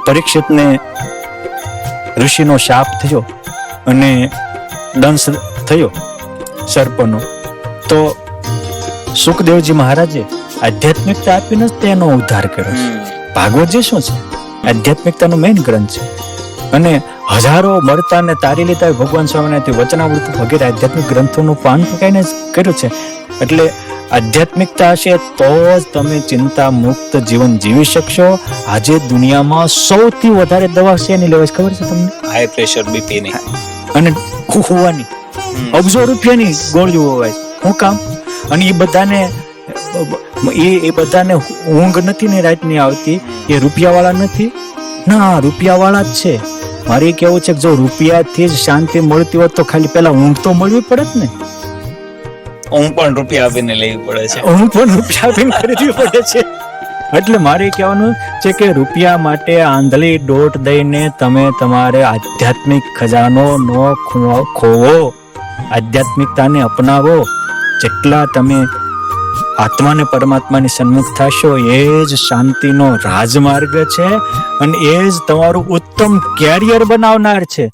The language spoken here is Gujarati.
પરીક્ષિતને ઋષિનો શાપ થયો અને દંશ થયો સર્પનો, તો સુખદેવજી મહારાજે આધ્યાત્મિકતા આપીને જ તેનો ઉદ્ધાર કર્યો છે. ભાગવત જે શું છે? આધ્યાત્મિકતાનો મેઇન ગ્રંથ છે. અને હજારો મળતા ને તારી લીધા ભગવાન સ્વામિનારાયણથી વચનામૃત વગેરે આધ્યાત્મિક ગ્રંથોનું પાન પકાઈને કર્યું છે. એટલે આધ્યાત્મિકતા હશે તો જ તમે ચિંતા મુક્ત જીવન જીવી શકશો. આજે દુનિયામાં સૌથી વધારે દવા છે એની લેવાય ખબર છે તમને? હાઈ પ્રેશર બીપી ની અને હોવાની અબજો રૂપિયાની ગોળીઓ હોય. શું કામ? અને એ બધાને ઊંઘ નથી ને રાતની આવતી, એ રૂપિયાવાળા નથી ના, રૂપિયાવાળા જ છે. મારે કેવું છે કે જો રૂપિયાથી જ શાંતિ મળતી હોત તો ખાલી પેલા ઊંઘ તો મળવી પડે જ ને. હું પણ રૂપિયા આપીને લેવી પડે છે. હું પણ રૂપિયા આપીને ખરીદવી પડે છે. એટલે મારે કહેવાનું છે કે રૂપિયા માટે આંધળી દોટ દઈને તમે તમારે આધ્યાત્મિક ખજાનો નો ખોવો, આધ્યાત્મિકતાને અપનાવો. જેટલા તમે આત્માને પરમાત્માની સન્મુખ થશો એ જ શાંતિનો રાજમાર્ગ છે અને એ જ તમારું ઉત્તમ કેરિયર બનાવનાર છે.